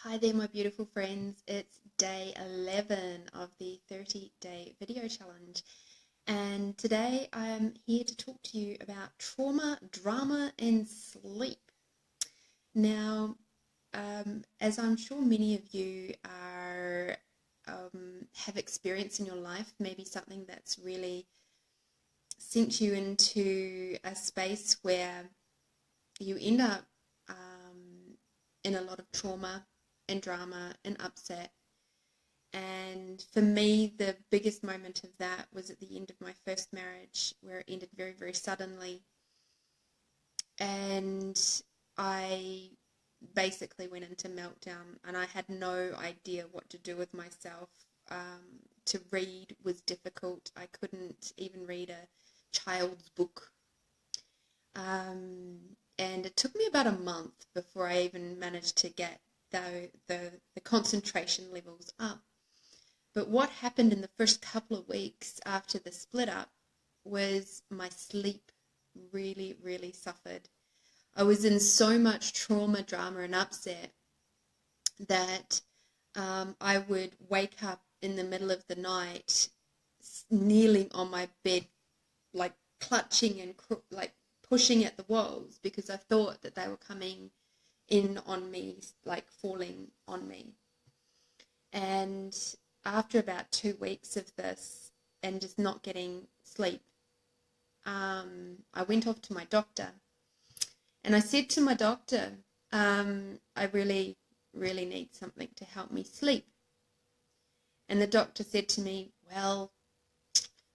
Hi there, my beautiful friends. It's day 11 of the 30-day video challenge. And today I am here to talk to you about trauma, drama, and sleep. Now, as I'm sure many of you have experienced in your life, maybe something that's really sent you into a space where you end up in a lot of trauma and drama and upset. And for me, the biggest moment of that was at the end of my first marriage, where it ended very, very suddenly. And I basically went into meltdown, and I had no idea what to do with myself. To read was difficult. I couldn't even read a child's book. And it took me about a month before I even managed to get the concentration levels up. But what happened in the first couple of weeks after the split up was my sleep really, really suffered. I was in so much trauma, drama, and upset that I would wake up in the middle of the night, kneeling on my bed, like clutching and like pushing at the walls, because I thought that they were coming in on me, like falling on me. And after about 2 weeks of this and just not getting sleep, I went off to my doctor, and I said to my doctor, I really, really need something to help me sleep. And the doctor said to me, well,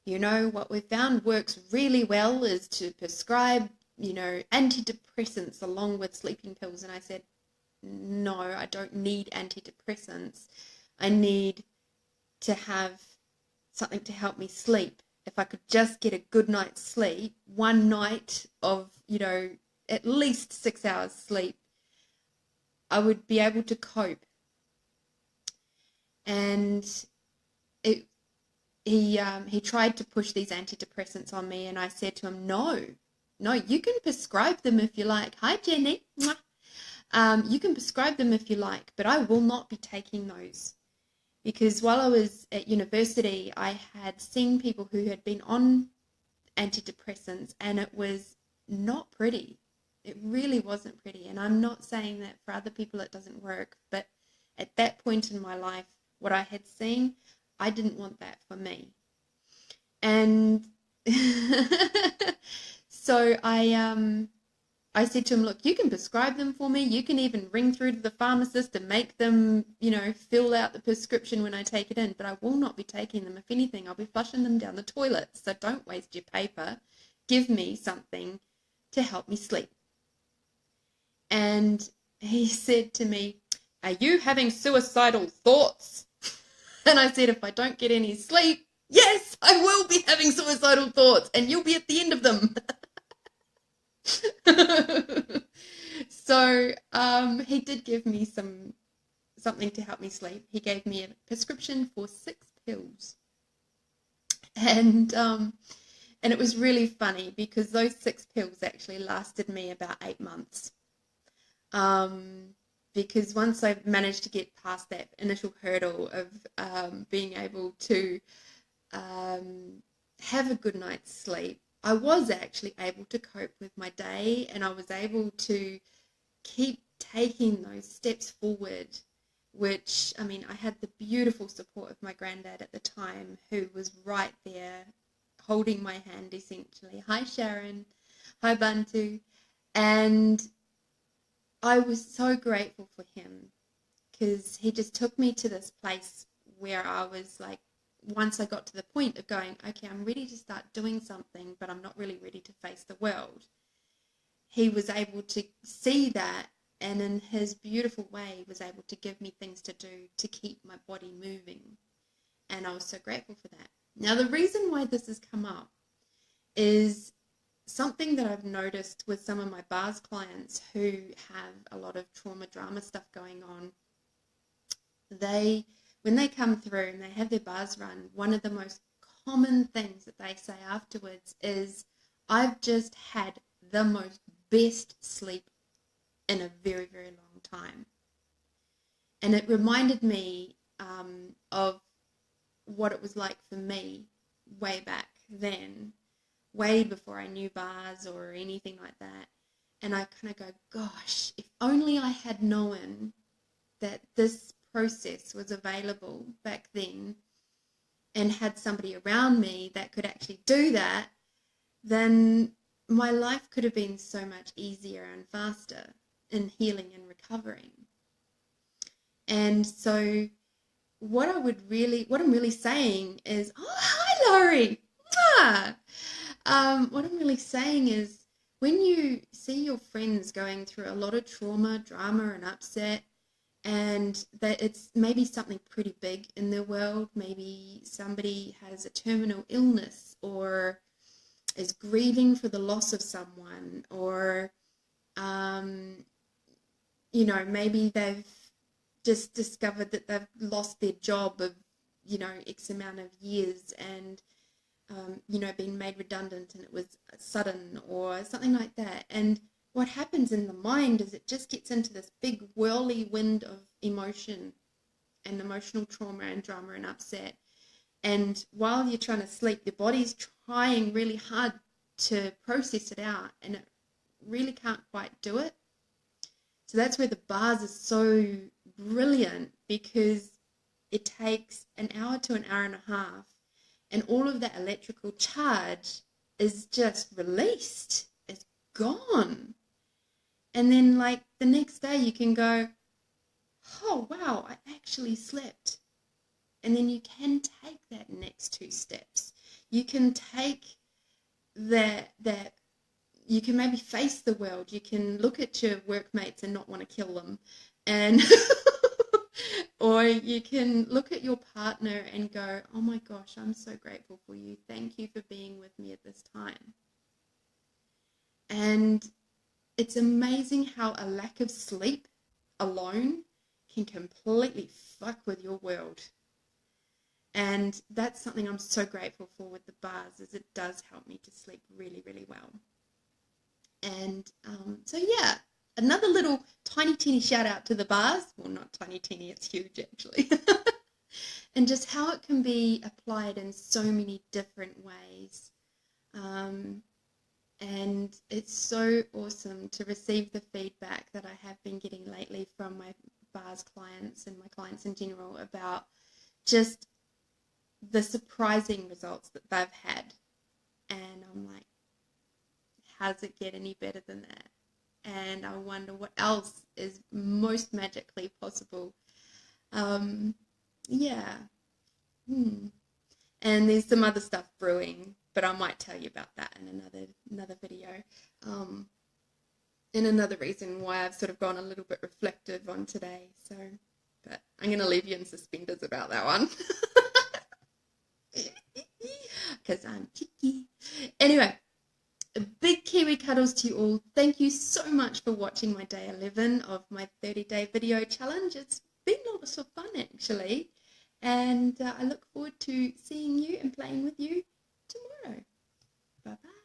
what we've found works really well is to prescribe, antidepressants along with sleeping pills. And I said, no, I don't need antidepressants. I need to have something to help me sleep. If I could just get a good night's sleep, one night of, at least 6 hours sleep, I would be able to cope. And he tried to push these antidepressants on me, and I said to him, no, you can prescribe them if you like. Hi, Jenny. You can prescribe them if you like, but I will not be taking those. Because while I was at university, I had seen people who had been on antidepressants, and it was not pretty. It really wasn't pretty. And I'm not saying that for other people it doesn't work, but at that point in my life, what I had seen, I didn't want that for me. And so I said to him, look, you can prescribe them for me. You can even ring through to the pharmacist and make them, fill out the prescription when I take it in, but I will not be taking them. If anything, I'll be flushing them down the toilet. So don't waste your paper. Give me something to help me sleep. And he said to me, are you having suicidal thoughts? And I said, if I don't get any sleep, yes, I will be having suicidal thoughts, and you'll be at the end of them. So he did give me something to help me sleep. He gave me a prescription for 6 pills. And it was really funny because those 6 pills actually lasted me about 8 months. Because once I managed to get past that initial hurdle of being able to have a good night's sleep, I was actually able to cope with my day, and I was able to keep taking those steps forward, which, I had the beautiful support of my granddad at the time, who was right there holding my hand essentially. Hi, Sharon. Hi, Bantu. And I was so grateful for him, because he just took me to this place where I was like, once I got to the point of going, okay, I'm ready to start doing something, but I'm not really ready to face the world. He was able to see that, and in his beautiful way was able to give me things to do to keep my body moving. And I was so grateful for that. Now, the reason why this has come up is something that I've noticed with some of my bars clients who have a lot of trauma, drama stuff going on. When they come through and they have their bars run, one of the most common things that they say afterwards is, I've just had the most best sleep in a very, very long time. And it reminded me of what it was like for me way back then, way before I knew bars or anything like that. And I kind of go, gosh, if only I had known that this process was available back then and had somebody around me that could actually do that, then my life could have been so much easier and faster in healing and recovering. And so what I'm really saying is, oh, hi, Laurie. What I'm really saying is, when you see your friends going through a lot of trauma, drama, and upset, and that it's maybe something pretty big in their world, maybe somebody has a terminal illness or is grieving for the loss of someone, or maybe they've just discovered that they've lost their job of X amount of years, and been made redundant, and it was sudden or something like that. And what happens in the mind is it just gets into this big whirly wind of emotion and emotional trauma and drama and upset. And while you're trying to sleep, your body's trying really hard to process it out, and it really can't quite do it. So that's where the bars are so brilliant, because it takes an hour to an hour and a half, and all of that electrical charge is just released. It's gone. And then, like, the next day you can go, oh, wow, I actually slept. And then you can take that next 2 steps. You can take that you can maybe face the world. You can look at your workmates and not want to kill them. And or you can look at your partner and go, oh my gosh, I'm so grateful for you. Thank you for being with me at this time. And it's amazing how a lack of sleep alone can completely fuck with your world. And that's something I'm so grateful for with the bars, is it does help me to sleep really, really well. And so yeah, another little tiny teeny shout out to the bars. Well, not tiny teeny, it's huge actually. And just how it can be applied in so many different ways. And it's so awesome to receive the feedback that I have been getting lately from my bars clients and my clients in general about just the surprising results that they've had. And I'm like, how does it get any better than that? And I wonder what else is most magically possible. Yeah. And there's some other stuff brewing, but I might tell you about that in another video. And another reason why I've sort of gone a little bit reflective on today. So, but I'm going to leave you in suspenders about that one. Because I'm cheeky. Anyway, big Kiwi cuddles to you all. Thank you so much for watching my day 11 of my 30-day video challenge. It's been lots of fun actually. And I look forward to seeing you and playing with you tomorrow. Bye-bye.